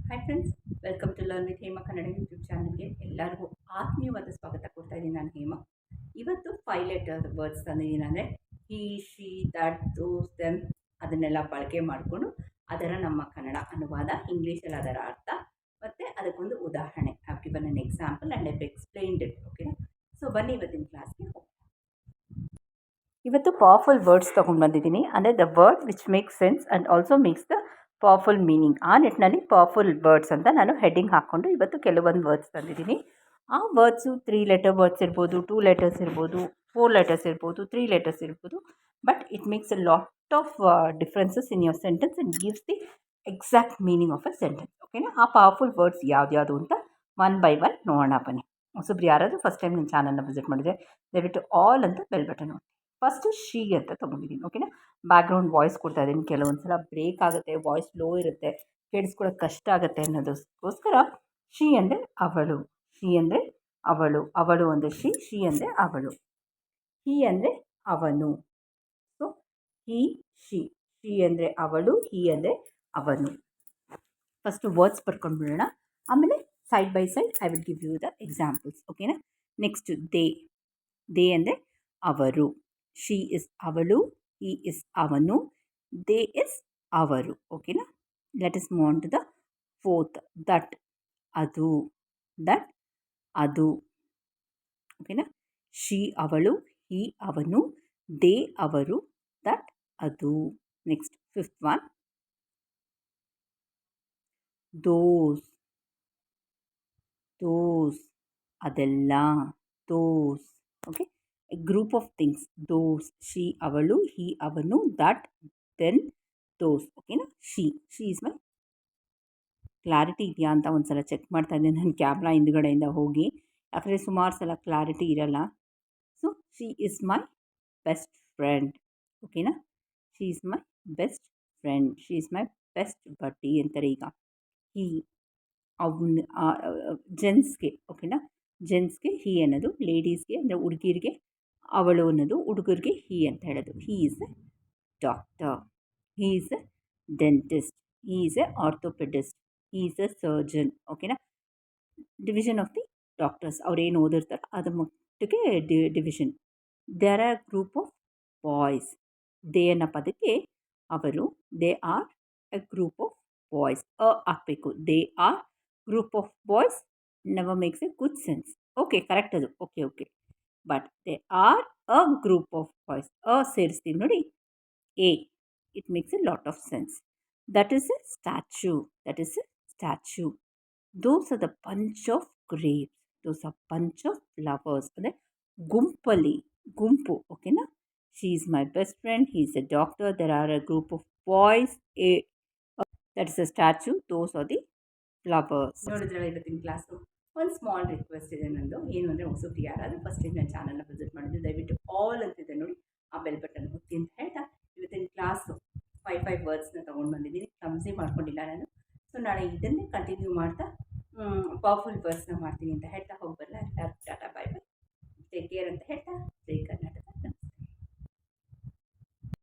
Hi friends, welcome to learn with Hema Kannada YouTube ಚಾನಲ್ಗೆ ಎಲ್ಲರಿಗೂ ಆತ್ಮೀಯವಾದ ಸ್ವಾಗತ ಕೊಡ್ತಾ ಇದ್ದೀನಿ. ನಾನು ಹೇಮಾ. ಇವತ್ತು 5 ಲೆಟರ್ ವರ್ಡ್ಸ್ ತಂದಿದ್ದೀನಿ. ಅಂದರೆ ಹಿ, ಶಿ, ದಟ್, ದೋಸ್, ದೆಮ್ ಅದನ್ನೆಲ್ಲ ಬಳಕೆ ಮಾಡಿಕೊಂಡು ಅದರ ನಮ್ಮ ಕನ್ನಡ ಅನುವಾದ, ಇಂಗ್ಲೀಷಲ್ಲಿ ಅದರ ಅರ್ಥ ಮತ್ತು ಅದಕ್ಕೊಂದು ಉದಾಹರಣೆ. I given an example and I explained it. ಓಕೆನಾ? ಸೊ ಬನ್ನಿ ಇವತ್ತಿನ ಕ್ಲಾಸ್ಗೆ ಹೋಗೋಣ. ಇವತ್ತು ಪವರ್ಫುಲ್ ವರ್ಡ್ಸ್ ತೊಗೊಂಡು ಬಂದಿದ್ದೀನಿ. ಅಂದರೆ the word which makes sense and also makes the powerful meaning. ಆ ನಿಟ್ಟಿನಲ್ಲಿ ಪವರ್ಫುಲ್ ವರ್ಡ್ಸ್ ಅಂತ ನಾನು ಹೆಡ್ಡಿಂಗ್ ಹಾಕ್ಕೊಂಡು ಇವತ್ತು ಕೆಲವೊಂದು ವರ್ಡ್ಸ್ ತಂದಿದ್ದೀನಿ. ಆ ವರ್ಡ್ಸು 3 ಲೆಟರ್ ವರ್ಡ್ಸ್ ಇರ್ಬೋದು, 2 ಲೆಟರ್ಸ್ ಇರ್ಬೋದು, 4 ಲೆಟರ್ಸ್ ಇರ್ಬೋದು, 3 ಲೆಟರ್ಸ್ ಇರ್ಬೋದು. But it makes a lot of differences in your sentence and gives the exact meaning of a sentence. ಓಕೆನಾ? ಆ ಪವರ್ಫುಲ್ ವರ್ಡ್ಸ್ ಯಾವ್ದು ಅಂತ ಒನ್ ಬೈ ಒನ್ ನೋಡೋಣ ಬನ್ನಿ. ಹೊಸಬ್ರು ಯಾರಾದರೂ ಫಸ್ಟ್ ಟೈಮ್ ನಿಮ್ಮ ಚಾನಲ್ನ ವಿಸಿಟ್ ಮಾಡಿದರೆ ದಯವಿಟ್ಟು ಆಲ್ ಅಂತ ಬೆಲ್ ಬಟನ್ ನೋಡಿ. ಫಸ್ಟು ಶಿ ಅಂತ ತೊಗೊಂಡಿದ್ದೀನಿ. ಓಕೆನಾ? ಬ್ಯಾಕ್ಗ್ರೌಂಡ್ ವಾಯ್ಸ್ ಕೊಡ್ತಾ ಇದ್ದೀನಿ. ಕೆಲವೊಂದು ಸಲ ಬ್ರೇಕ್ ಆಗುತ್ತೆ, ವಾಯ್ಸ್ ಲೋ ಇರುತ್ತೆ, ಕೇಳಿಸ್ಕೊಳ್ಳೋಕೆ ಕಷ್ಟ ಆಗುತ್ತೆ ಅನ್ನೋದಕ್ಕೋಸ್ಕರ ಶಿ ಅಂದರೆ ಅವಳು, ಶಿ ಅಂದರೆ ಅವಳು, ಅವಳು ಅಂದರೆ ಶಿ, ಶಿ ಅಂದರೆ ಅವಳು. ಹಿ ಅಂದರೆ ಅವನು. So he, she. ಶಿ ಅಂದರೆ ಅವಳು, ಹಿ ಅಂದರೆ ಅವನು. ಫಸ್ಟು ವರ್ಡ್ಸ್ ಬರ್ಕೊಂಡ್ಬಿಡೋಣ, ಆಮೇಲೆ side by side I will give you the examples. ಓಕೆನಾ? ನೆಕ್ಸ್ಟ್ ದೇ ಅಂದರೆ ಅವರು. ಶಿ ಇಸ್ ಅವಳು, ಹಿ ಇಸ್ ಅವನು, ದೇ ಇಸ್ ಅವರು. ಓಕೆನಾ? Let us move on to the fourth. That ಅದು, ದಟ್ ಅದು. ಓಕೆನಾ? ಶಿ ಅವಳು, ಹಿ ಅವನು, ದೇ ಅವರು, ದಟ್ ಅದು. ನೆಕ್ಸ್ಟ್ ಫಿಫ್ತ್ ಒನ್, ದೋಸ್ ಅದೆಲ್ಲ, those. Okay? A group of things. Those, she ಅವಳು, ಹಿ ಅವನು, ದಟ್, ದೆನ್, ದೋಸ್. ಓಕೆನಾ? She is my. ಕ್ಲಾರಿಟಿ ಇದೆಯಾ ಅಂತ ಒಂದು ಸಲ ಚೆಕ್ ಮಾಡ್ತಾ ಇದ್ದೀನಿ ನನ್ನ ಕ್ಯಾಮ್ರಾ ಹಿಂದುಗಡೆಯಿಂದ ಹೋಗಿ, ಯಾಕಂದರೆ ಸುಮಾರು ಸಲ ಕ್ಲಾರಿಟಿ ಇರಲ್ಲ. So she is my best friend. ಓಕೆನಾ? She is my best friend, she is my best buddy ಅಂತಾರೆ ಈಗ. ಹಿ ಅವನು, ಜೆಂಟ್ಸ್ಗೆ. ಓಕೆನಾ? ಜೆಂಟ್ಸ್ಗೆ ಹಿ ಅನ್ನೋದು, ಲೇಡೀಸ್ಗೆ ಅಂದರೆ ಹುಡುಗಿರಿಗೆ ಅವಳು ಅನ್ನೋದು, ಹುಡುಗರಿಗೆ ಹಿ ಅಂತ ಹೇಳೋದು. He is a doctor, he is a dentist, he is a orthopedist, he is a surgeon. ಓಕೆನಾ? ಡಿವಿಷನ್ ಆಫ್ ದಿ ಡಾಕ್ಟರ್ಸ್, ಅವ್ರೇನು ಓದಿರ್ತಾರೆ ಅದ್ರ ಮಟ್ಟಿಗೆ division. There are group of boys. They ಅನ್ನೋ ಪದಕ್ಕೆ ಅವರು, they are a group of boys. ಹಾಕಬೇಕು. They are group of boys never makes a good sense. Okay, correct ಅದು. Okay. But they are a group of boys. ಸೇರಿಸ್ತೀವಿ ನೋಡಿ, A. It makes A lot of sense. That is A statue. Those are the bunch of grapes. Those are bunch of flowers. ಅಂದರೆ ಗುಂಪು. ಓಕೆನಾ? She is my best friend, he is a doctor, there are a group of boys, that is a statue, those are the flowers. ನೋಡಿದ್ರಲ್ಲ ಇವತ್ತಿನ class. ಒಂದು small request ಇದೆ ನಂದು. ಏನು ಅಂದರೆ ಹೊಸಬ್ರು ಯಾರಾದರೂ ಫಸ್ಟ್ ಟೈಮ್ ನನ್ನ ಚಾನಲ್ನ ವಿಸಿಟ್ ಮಾಡಿದ್ದು ದಯವಿಟ್ಟು ಆಲ್ ಅಂತಿದೆ ನೋಡಿ, ಆ ಬೆಲ್ ಬಟನ್ ಒತ್ತಿ ಅಂತ ಹೇಳ್ತಾ ಇವತ್ತಿನ ಕ್ಲಾಸು 5 ವರ್ಡ್ಸ್ನ ತೊಗೊಂಡು ಬಂದಿದ್ದೀನಿ. ಕ್ಲಮ್ಸಿ ಮಾಡ್ಕೊಂಡಿಲ್ಲ ನಾನು. ಸೊ ನಾಳೆ ಇದನ್ನೇ ಕಂಟಿನ್ಯೂ ಮಾಡ್ತಾ ಪವರ್ಫುಲ್ ವರ್ಡ್ಸ್ನ ಮಾಡ್ತೀನಿ ಅಂತ ಹೇಳ್ತಾ ಹೋಗಿ